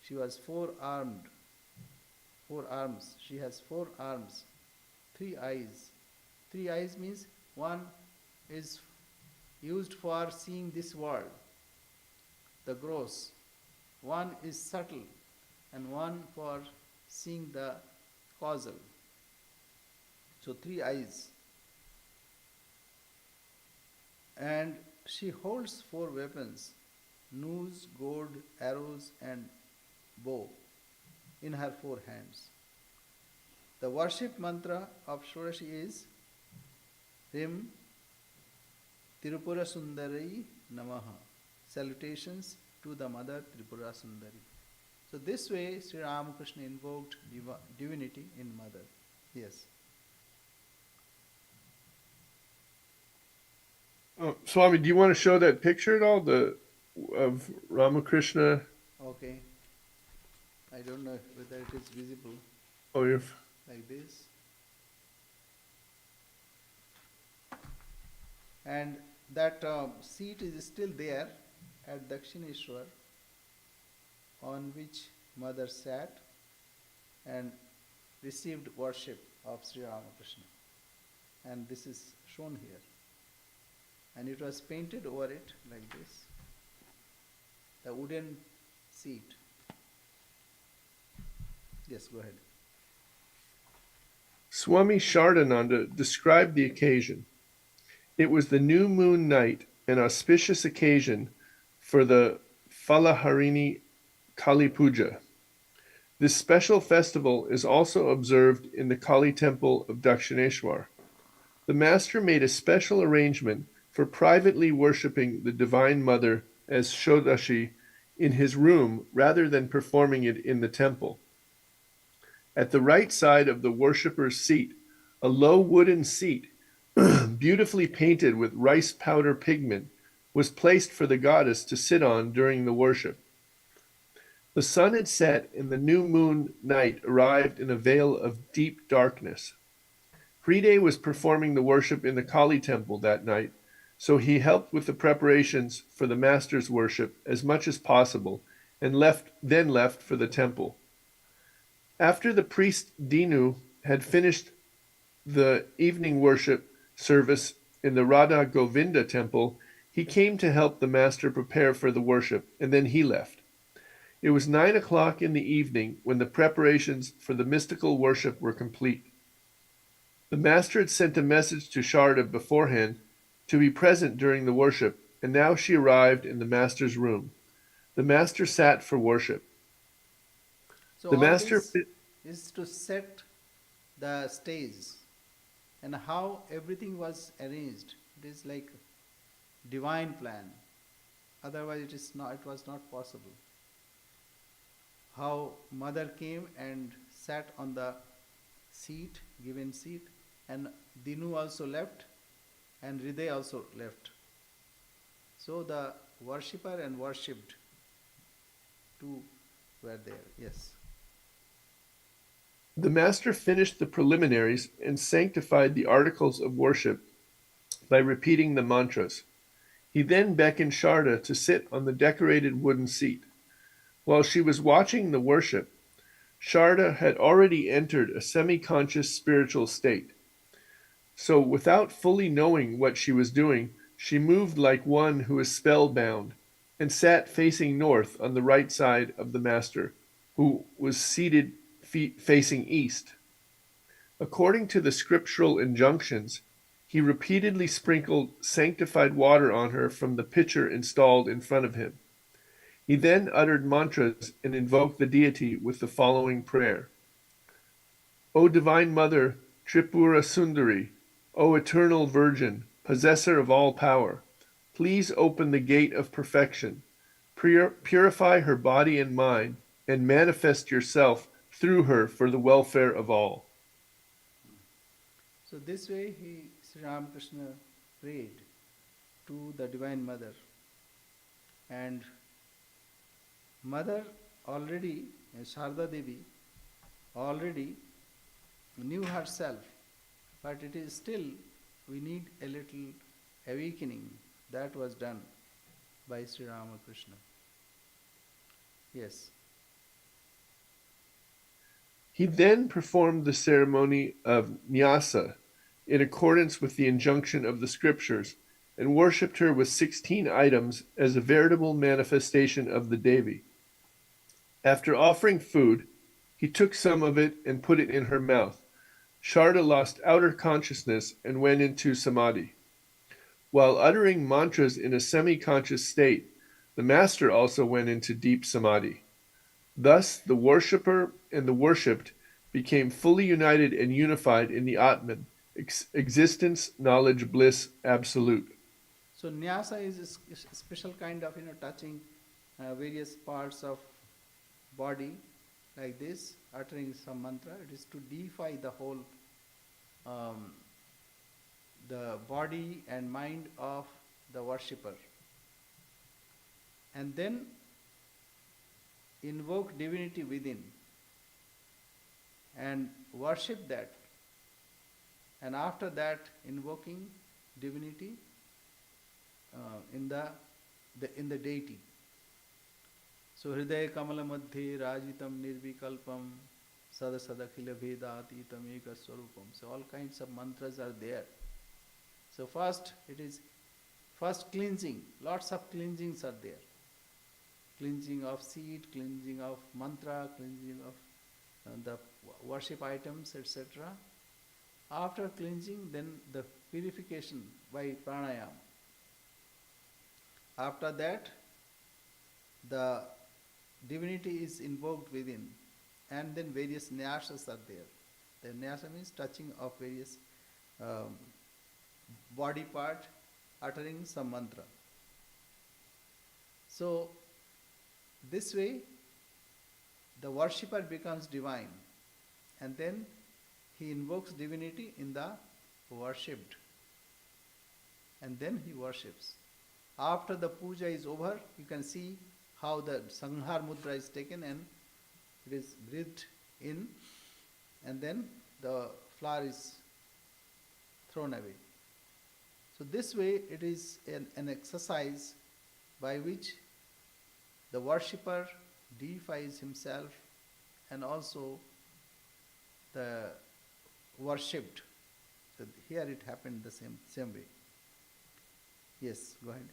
B: She was 4-armed. 4 arms. She has 4 arms, 3 eyes. 3 eyes means one is used for seeing this world, the gross. One is subtle, and one for seeing the causal. So 3 eyes. And she holds 4 weapons, noose, gourd, arrows, and bow in her 4 hands. The worship mantra of Shodashi is Rim Tirupura Sundari Namaha. Salutations to the Mother Tripura Sundari. So this way Sri Ramakrishna invoked divinity in Mother. Yes.
A: Swami, do you want to show that picture at all, of Ramakrishna?
B: Okay. I don't know whether it is visible
A: Oh, you're.
B: like this. And that seat is still there at Dakshineshwar, on which Mother sat and received worship of Sri Ramakrishna. And this is shown here. And it was painted over it like this, the wooden seat. Yes, go ahead.
A: Swami Shardananda described the occasion. It was the new moon night, an auspicious occasion for the Phalaharini Kali Puja. This special festival is also observed in the Kali temple of Dakshineshwar. The master made a special arrangement for privately worshipping the Divine Mother as Shodashi in his room rather than performing it in the temple. At the right side of the worshipper's seat, a low wooden seat, beautifully painted with rice powder pigment, was placed for the goddess to sit on during the worship. The sun had set and the new moon night arrived in a veil of deep darkness. Hriday was performing the worship in the Kali temple that night, so he helped with the preparations for the master's worship as much as possible and then left for the temple. After the priest Dinu had finished the evening worship service in the Radha Govinda temple, he came to help the master prepare for the worship, and then he left. It was 9 o'clock in the evening when the preparations for the mystical worship were complete. The master had sent a message to Sharda beforehand to be present during the worship, and now she arrived in the master's room. The master sat for worship.
B: So
A: The
B: all
A: master,
B: this is to set the stage and how everything was arranged. It is like divine plan. Otherwise, it was not possible. How mother came and sat on the seat, given seat, and Dinu also left, and Hriday also left. So the worshipper and worshipped two were there. Yes.
A: the master finished the preliminaries and sanctified the articles of worship by repeating the mantras. He then beckoned Sharda to sit on the decorated wooden seat. While she was watching the worship, Sharda had already entered a semi conscious spiritual state. So, without fully knowing what she was doing, she moved like one who is spellbound and sat facing north on the right side of the master, who was seated facing east. According to the scriptural injunctions, he repeatedly sprinkled sanctified water on her from the pitcher installed in front of him. He then uttered mantras and invoked the deity with the following prayer: O Divine Mother, Tripura Sundari, O Eternal Virgin, possessor of all power, please open the gate of perfection, purify her body and mind, and manifest yourself through her for the welfare of all.
B: So this way Sri Ramakrishna prayed to the Divine Mother, and Mother already, Saarada Devi, already knew herself, but it is still, we need a little awakening. That was done by Sri Ramakrishna. Yes.
A: He then performed the ceremony of nyasa in accordance with the injunction of the scriptures and worshipped her with 16 items as a veritable manifestation of the Devi. After offering food, he took some of it and put it in her mouth. Sharda lost outer consciousness and went into samadhi. While uttering mantras in a semi conscious state, the master also went into deep samadhi. Thus, the worshipper and the worshipped became fully united and unified in the Atman, existence, knowledge, bliss, absolute.
B: So nyasa is a special kind of touching various parts of body like this, uttering some mantra. It is to deify the whole um, the body and mind of the worshipper, and then invoke divinity within and worship that, and after that invoking divinity in the deity. So Hridaya Kamala Madhye Rajitam Nirvikalpam Sada Sadakhila Vedatitam Eka Swarupam. So all kinds of mantras are there. So first cleansing, lots of cleansings are there. Cleansing of seed, cleansing of mantra, cleansing of the worship items, etc. After cleansing, then the purification by pranayama. After that, the divinity is invoked within, and then various nyasas are there. The nyasa means touching of various body part, uttering some mantra. So, this way, the worshipper becomes divine, and then he invokes divinity in the worshipped, and then he worships. After the puja is over, you can see how the Sanghar Mudra is taken and it is breathed in, and then the flower is thrown away. So this way it is an exercise by which the worshipper deifies himself and also the worshipped. So here it happened the same way. Yes, go ahead.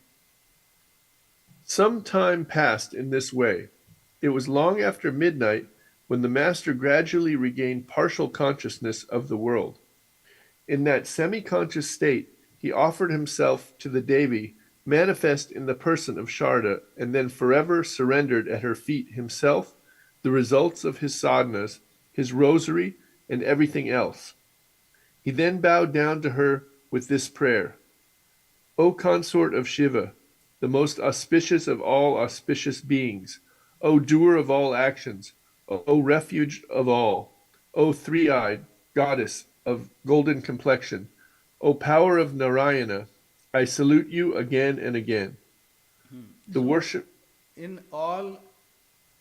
A: Some time passed in this way. It was long after midnight when the master gradually regained partial consciousness of the world. In that semi-conscious state, he offered himself to the Devi, manifest in the person of Sharda, and then forever surrendered at her feet himself, the results of his sadhanas, his rosary, and everything else. He then bowed down to her with this prayer: O consort of Shiva, the most auspicious of all auspicious beings, O doer of all actions, O refuge of all, O three-eyed goddess of golden complexion, O power of Narayana, I salute you again and again. The
B: So,
A: worship
B: in all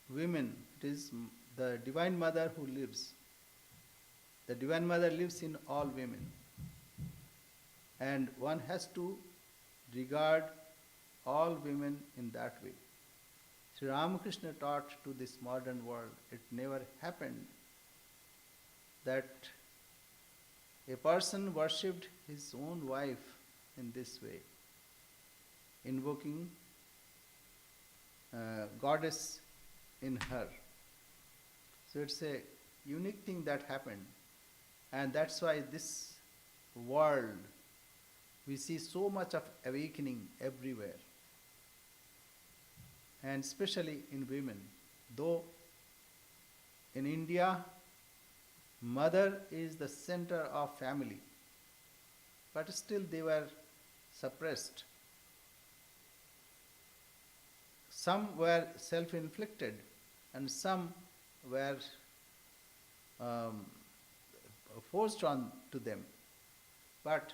B: women, it is the Divine Mother who lives. The Divine Mother lives in all women. And one has to regard all women in that way. Sri Ramakrishna taught to this modern world, it never happened that a person worshipped his own wife in this way, invoking goddess in her. So it's a unique thing that happened, and that's why this world we see so much of awakening everywhere, and especially in women. Though in India, mother is the center of family, but still they were suppressed. Some were self-inflicted, and some were um, forced on to them. But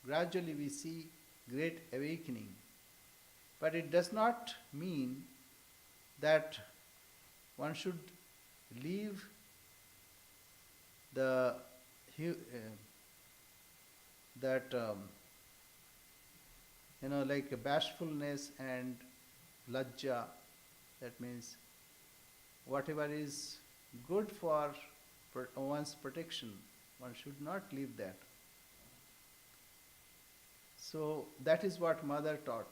B: gradually we see great awakening. But it does not mean that one should leave the that like bashfulness and lajja. That means whatever is good for one's protection, one should not leave that. So that is what mother taught.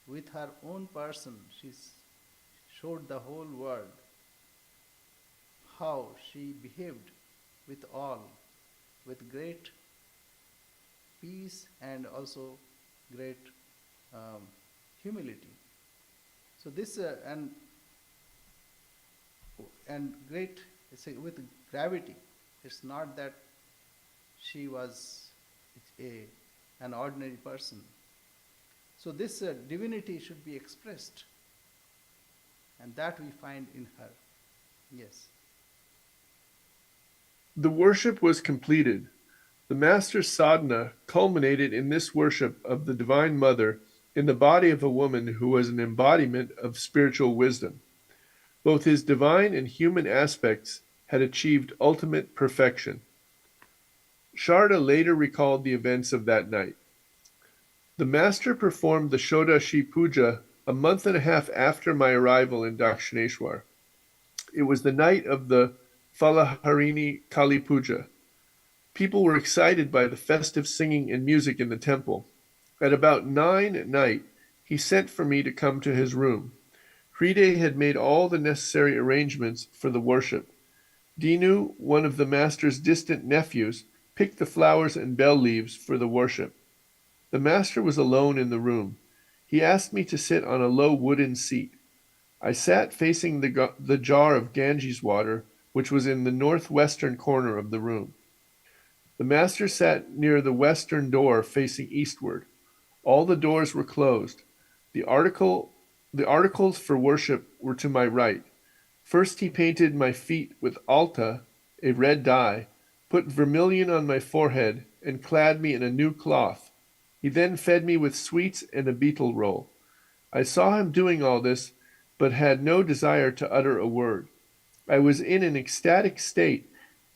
B: With her own person, she showed the whole world how she behaved with all, with great peace and also great humility. So this and great with gravity. It's not that she was an ordinary person. So this divinity should be expressed, and that we find in her. Yes.
A: The worship was completed. The master's sadhana culminated in this worship of the Divine Mother in the body of a woman who was an embodiment of spiritual wisdom. Both his divine and human aspects had achieved ultimate perfection. Sharda later recalled the events of that night. The master performed the Shodashi Puja a month and a half after my arrival in Dakshineshwar. It was the night of the Falaharini Kali Puja. People were excited by the festive singing and music in the temple. At about 9 at night, he sent for me to come to his room. Hride had made all the necessary arrangements for the worship. Dinu, one of the master's distant nephews, picked the flowers and bell leaves for the worship. The master was alone in the room. He asked me to sit on a low wooden seat. I sat facing the jar of Ganges water, which was in the northwestern corner of the room. The master sat near the western door facing eastward. All the doors were closed. The article the articles for worship were to my right. First he painted my feet with alta, a red dye, put vermilion on my forehead, and clad me in a new cloth. He then fed me with sweets and a betel roll. I saw him doing all this, but had no desire to utter a word. I was in an ecstatic state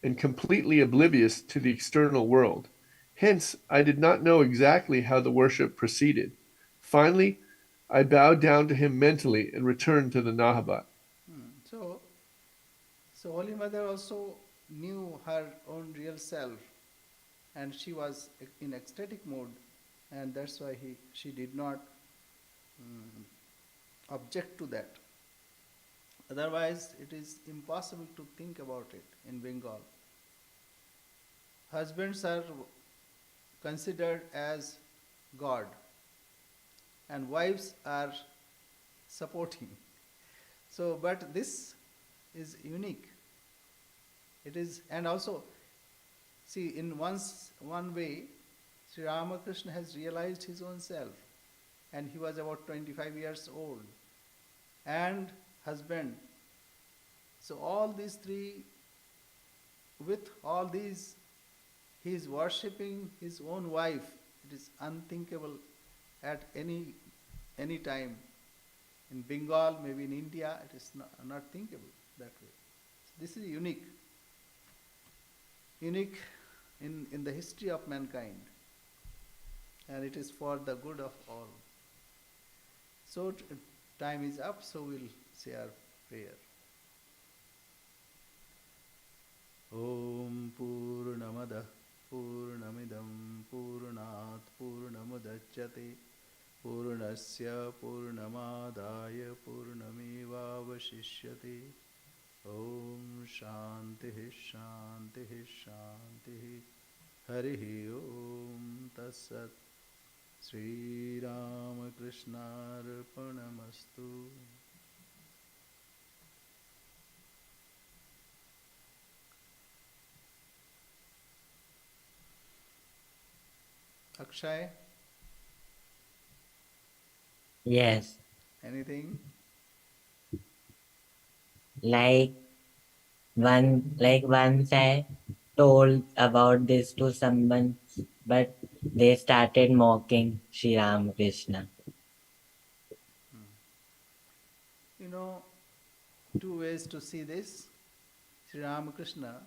A: and completely oblivious to the external world. Hence, I did not know exactly how the worship proceeded. Finally, I bowed down to him mentally and returned to the Nahabat.
B: So Holy Mother also knew her own real self, and she was in ecstatic mode, and that's why she did not object to that. Otherwise, it is impossible to think about it in Bengal. Husbands are considered as God, and wives are supporting. So, but this is unique. It is, and also, see, in one way, Sri Ramakrishna has realized his own self, and he was about 25 years old, and husband. So, all these three, with all these, he is worshipping his own wife. It is unthinkable at any time. In Bengal, maybe in India, it is not thinkable that way. This is unique in the history of mankind, and it is for the good of all. So, time is up, so we'll say our prayer. Om Purnamada Purnamidam Purnat Purnamudachyate Purnasya Purnamadaya Purnamevavashishyate. Om Shanti Shanti Shanti. Hari Om Tassat. Sri Ramakrishna Arpanamastu. Akshay,
C: Yes,
B: anything?
C: like once I told about this to someone, but they started mocking Sri Ramakrishna.
B: You know, two ways to see this. Sri Ramakrishna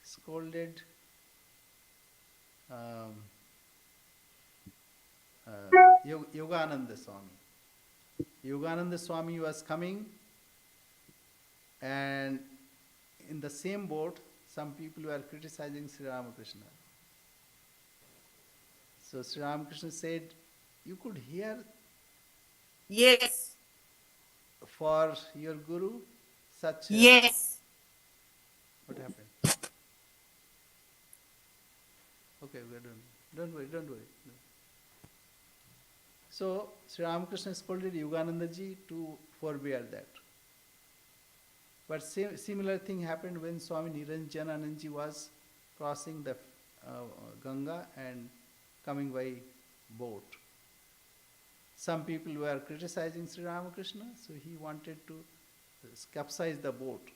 B: scolded um, Yogananda Swami. Yogananda Swami was coming, and in the same boat, some people were criticizing Sri Ramakrishna. So Sri Ramakrishna said, "You could hear
C: Yes,
B: for your guru such a."
C: yes.
B: What happened? Okay, we're done. Don't worry, don't worry. No. So Sri Ramakrishna scolded Yogananda ji to forbear that. But similar thing happened when Swami Niranjananand was crossing the Ganga and coming by boat. Some people were criticizing Sri Ramakrishna, so he wanted to capsize the boat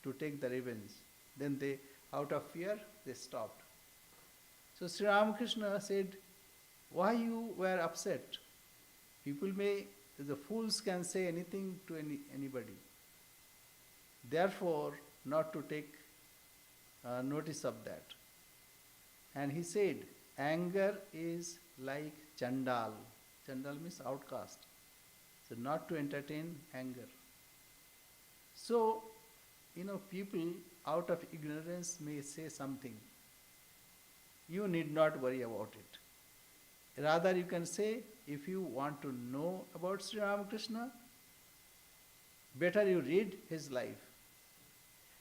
B: to take the revenge. Then they, out of fear, they stopped. So Sri Ramakrishna said, "Why you were upset? People may, the fools can say anything to anybody. Therefore, not to take notice of that." And he said, anger is like Chandal. Chandal means outcast. So, not to entertain anger. So, people out of ignorance may say something. You need not worry about it. Rather, you can say, if you want to know about Sri Ramakrishna, better you read his life.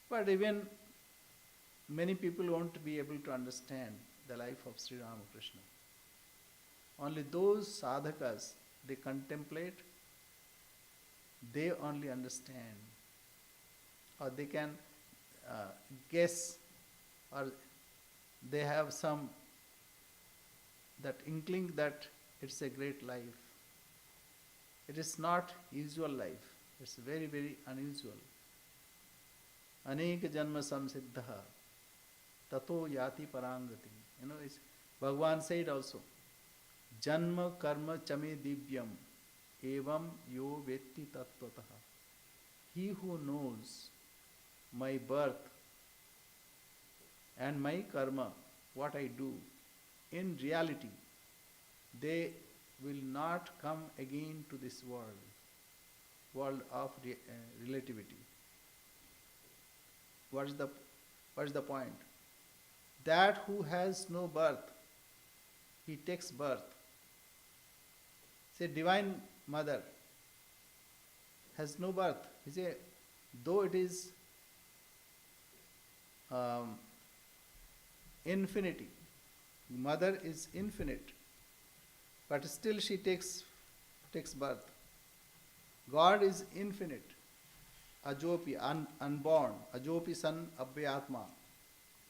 B: But even many people won't be able to understand the life of Sri Ramakrishna. Only those sadhakas, they contemplate, they only understand, or they can guess, or they have some that inkling that it's a great life. It is not usual life. It's very, very unusual. Anek janma samsiddha tato yati parangati. It's, Bhagavan said also, Janma karma chame divyam evam yo vetti tattvataha. He who knows my birth and my karma, what I do, in reality, they will not come again to this world of relativity. What is the point? That who has no birth, he takes birth. Say, Divine Mother, has no birth. He say, though it is um, infinity, mother is infinite, but still she takes birth. God is infinite, ajopi, unborn, ajopi san abhyatma,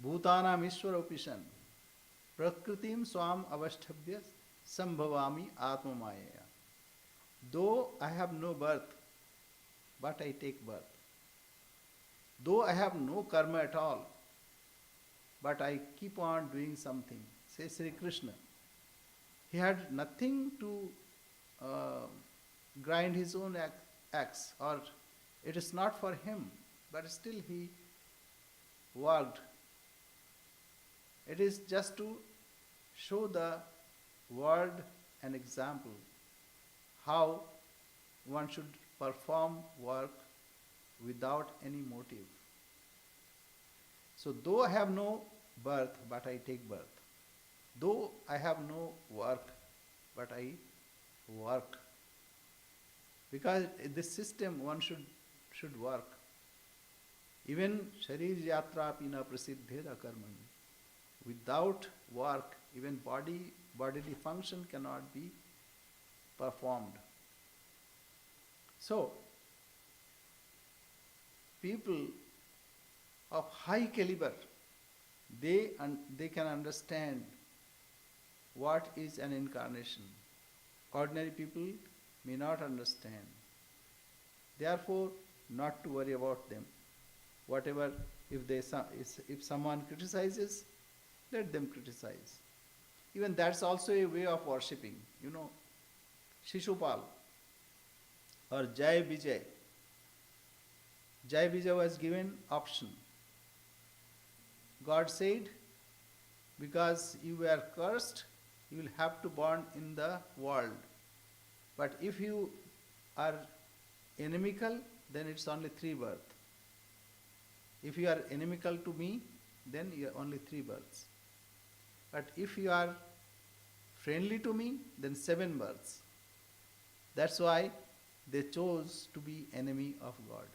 B: bhutanam ishwaropishan, prakritim swam avashthabhya sambhavami atma maya. Though I have no birth, but I take birth. Though I have no karma at all, but I keep on doing something. Say Sri Krishna. He had nothing to grind his own axe, or it is not for him, but still he worked. It is just to show the world an example how one should perform work without any motive. So, though I have no birth, but I take birth. Though I have no work, but I work. Because this system one should work. Even sharir yatra pina prasiddheda karmani. Without work, even bodily function cannot be performed. So, people of high caliber, they can understand what is an incarnation. Ordinary people may not understand. Therefore, not to worry about them. Whatever, if someone criticizes, let them criticize. Even that's also a way of worshipping. You know, Shishupal or Jai Vijay. Jai Vijay was given option. God said, because you were cursed, you will have to born in the world. But if you are inimical, then it's only 3 births. If you are inimical to me, then you are only 3 births. But if you are friendly to me, then 7 births. That's why they chose to be enemy of God.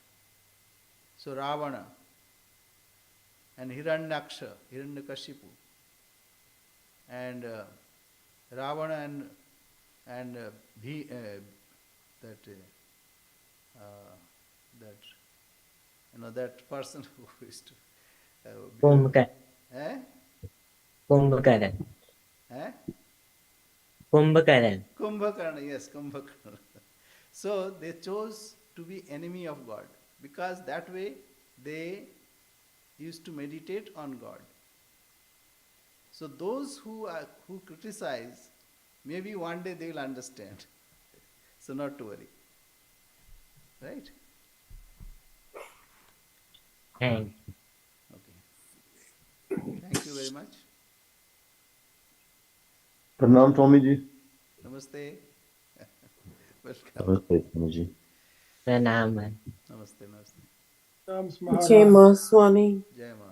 B: So Ravana and Hiranyaksha, Hiranyakashipu, and Ravana and that person who is to
C: Kumbhakaran.
B: eh?
C: Kumbhakaran.
B: Eh?
C: Kumbhakaran.
B: Kumbhakarna, yes, Kumbhakarna. So they chose to be enemy of God because that way they used to meditate on God. So those who criticize, maybe one day they will understand. So not to worry. Right?
C: Thanks.
B: Okay. Thank you very much.
D: प्रणाम Swami ji.
B: Namaste. Welcome.
D: नमस्ते Swami ji.
C: Pranam.
B: Namaste, namaste.
A: Nams
E: Jai
A: Maharaj.
E: Ma Swami.
B: Jai Ma.